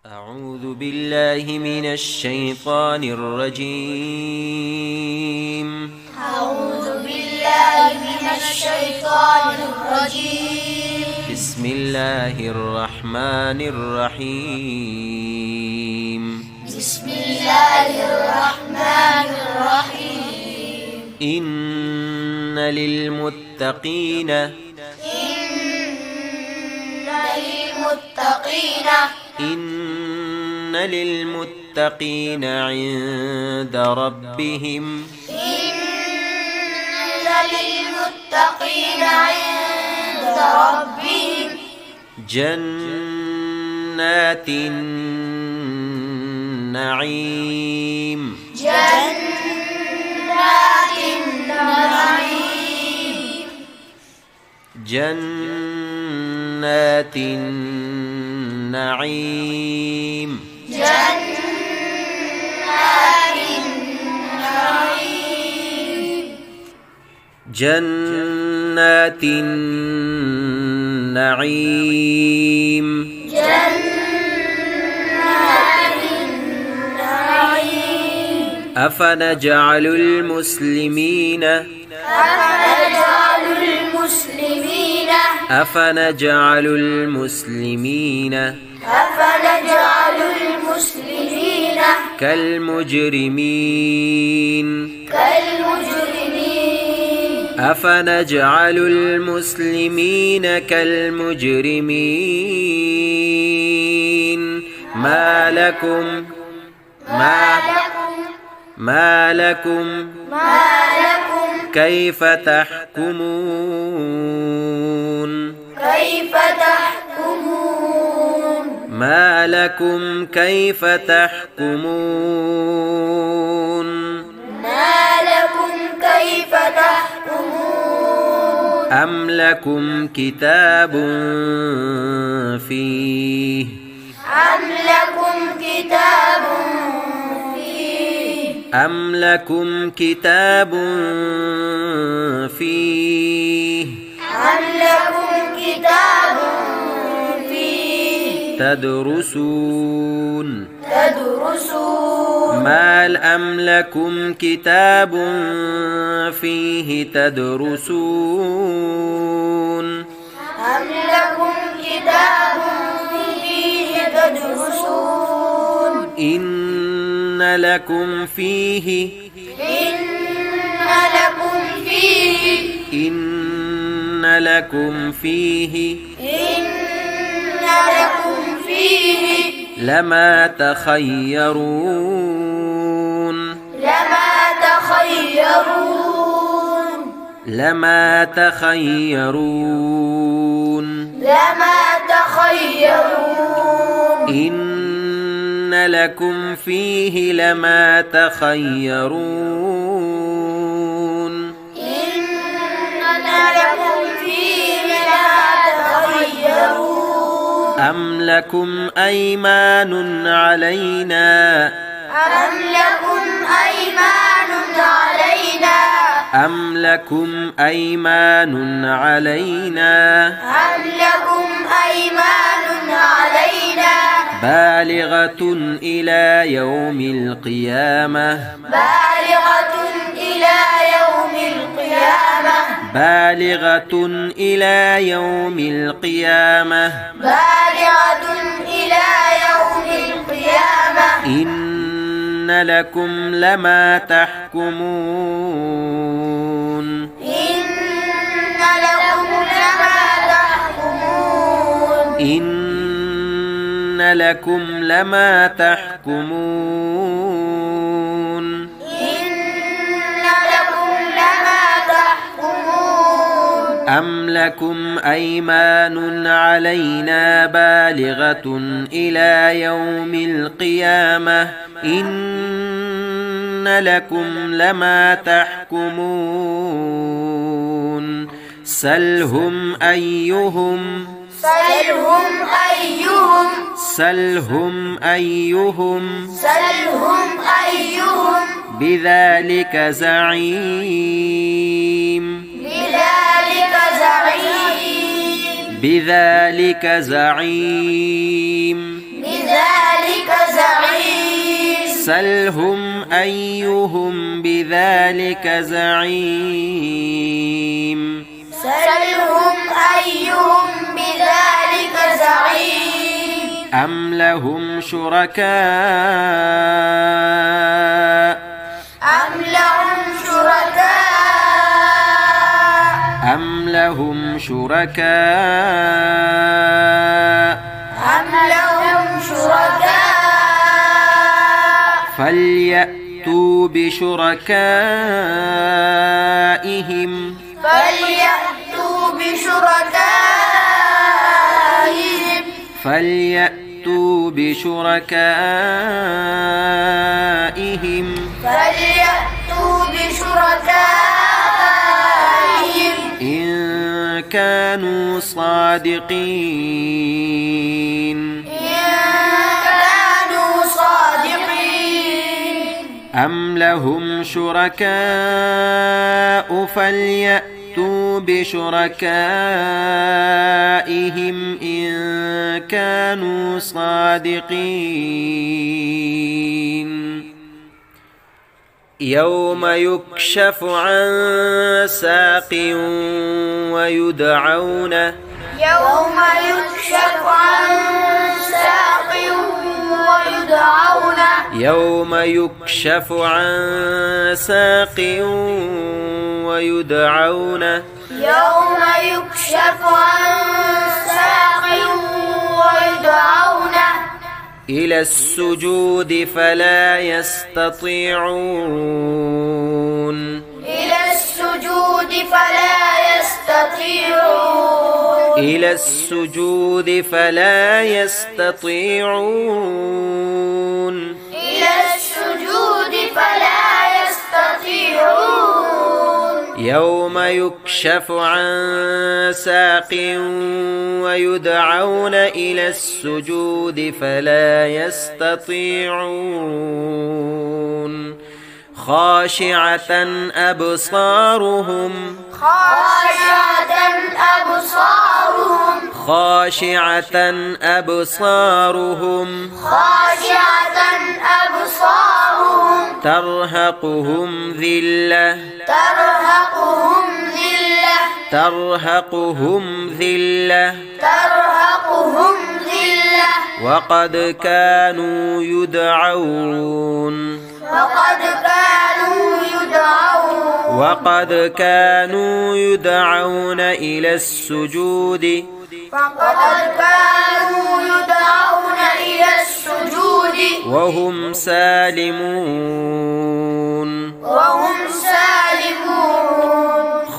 أعوذ بالله من الشيطان الرجيم. أعوذ بالله من الشيطان الرجيم. بسم الله الرحمن الرحيم. بسم الله الرحمن الرحيم. إن للمتقين عند ربهم جنات النعيم. جنات النعيم. جنات النعيم. أفنجعل المسلمين كالمجرمين. أفنجعل المسلمين كالمجرمين. ما لكم كيف تحكمون. ما لكم كيف تحكمون. أم لكم كتاب فيه تدرسون. أم لكم كتاب فيه تدرسون. إن لكم فيه لما تخيرون. إن لكم فيه لما تخيرون. أم لكم أيمان علينا بالغة إلى يوم القيامة. إن لكم لما تحكمون. أم لكم أيمان علينا بالغة إلى يوم القيامة. إن لكم لما تحكمون. سلهم أيهم بذلك زعيم. بذلك زعيم. سلهم أيهم بذلك زعيم سلهم أيهم بذلك زعيم أم لهم شركاء أم لهم شركاء أم لهم شركاء أم لهم شركاء فليأتوا بشركائهم فليأتوا بشركائهم فليأتوا بشركائهم فليأتوا بشركائهم إن كانوا صادقين إن كانوا صادقين أم لهم شركاء فليأتوا بشركائهم إن كانوا صادقين يوم يكشف عن ساق ويدعون يوم يكشف عن ساق ويدعون يوم يكشف عن ساق ويدعون يوم يكشف عن ساق ويدعون إلى السجود فلا يستطيعون إلى السجود فلا يستطيعون إلى السجود فلا يستطيعون إلى السجود فلا يستطيعون يوم يكشف عن ساق ويدعون إلى السجود فلا يستطيعون خاشعة أبصارهم خاشعة أبصارهم خاشعة أبصارهم خاشعة أبصارهم ترهقهم ذلة ترهقهم ذلة ترهقهم ذلة ترهقهم ذلة وقد كانوا يدعون وقد كانوا يدعون إلى السجود وهم سالمون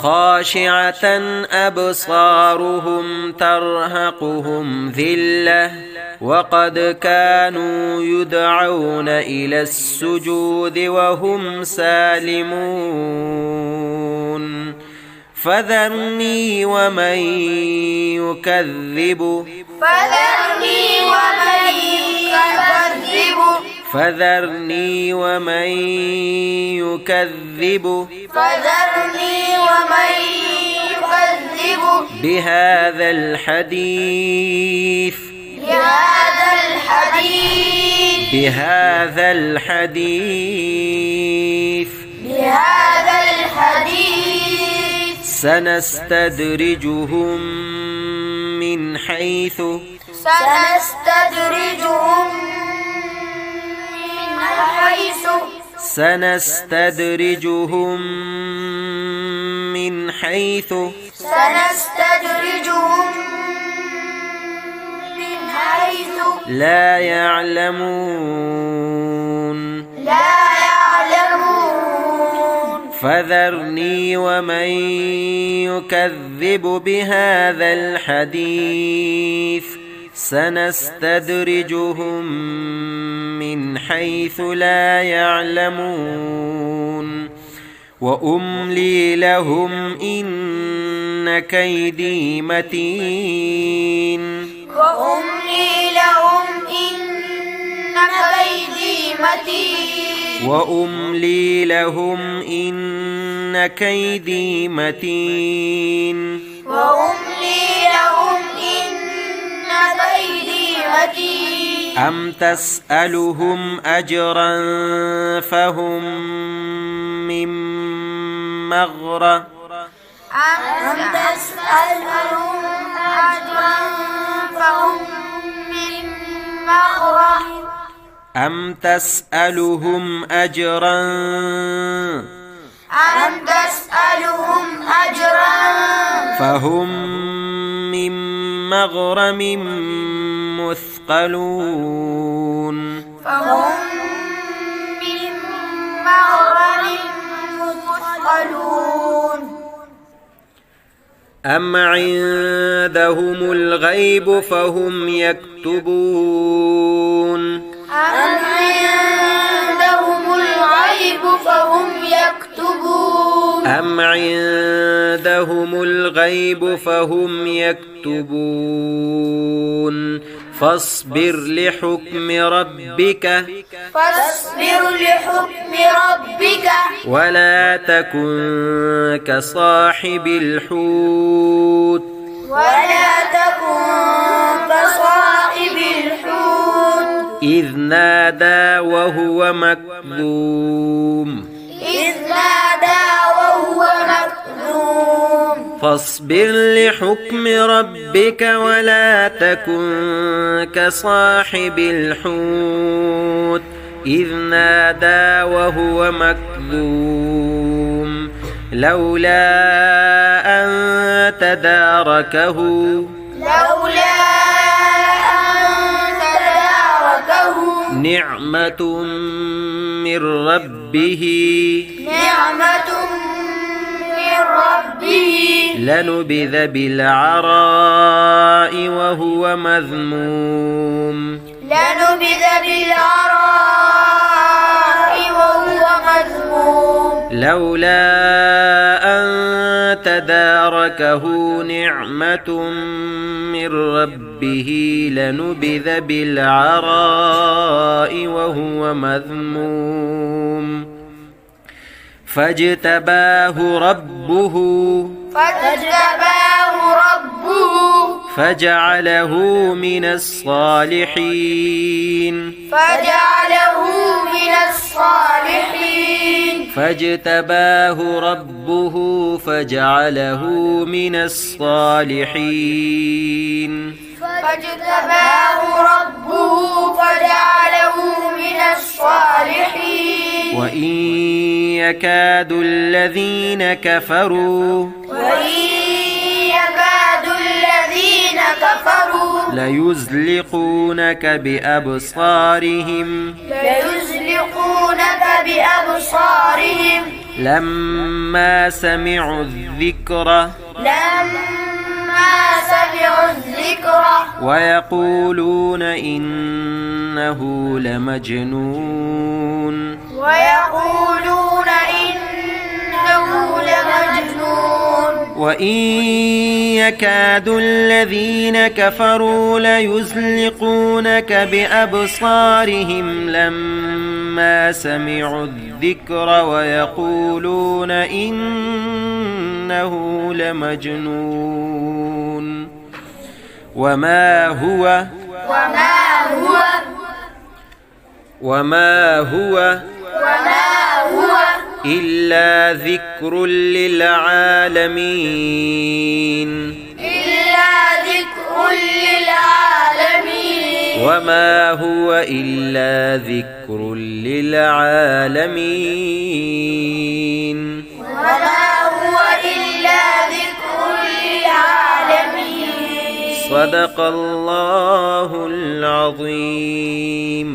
خاشعة أبصارهم ترهقهم ذلة وقد كانوا يدعون إلى السجود وهم سالمون فذرني ومن يكذب فذرني ومن يكذب بهذا الحديث بهذا الحديث سنستدرجهم من حيث سنستدرجهم من حيث لا يعلمون فذرني ومن يكذب بهذا الحديث سنستدرجهم من حيث لا يعلمون وأملي لهم إن كيدي متين وأملي لهم إن كيدي متين أم تسألهم أجرا فهم من مغرم أم تسألهم أجرا فهم من مغرم أم تسألهم أجرا فهم من مغرم مثقلون أم عندهم الغيب فهم يكتبون أم عندهم الغيب فهم يكتبون فاصبر لحكم ربك ولا تكن كصاحب الحوت إذ نادى وهو مكظوم فاصبر لحكم ربك ولا تكن كصاحب الحوت إذ نادى وهو مكظوم لولا أن تداركه نعمة من ربه لنبذ بالعراء وهو مذموم لولا أن تداركه نعمة من ربه لنبذ بالعراء وهو مذموم فاجتباه ربه فجعله من الصالحين فاجتباه ربه فجعله من الصالحين وإن يكاد الذين كفروا ليزلقونك بأبصارهم لما سمعوا الذكر ويقولون إنه لمجنون وإن يكاد الذين كفروا ليزلقونك بأبصارهم لما سمعوا الذكر ويقولون إنه لمجنون وما هو إلا ذكر للعالمين وما هو إلا ذكر للعالمين صدق الله العظيم.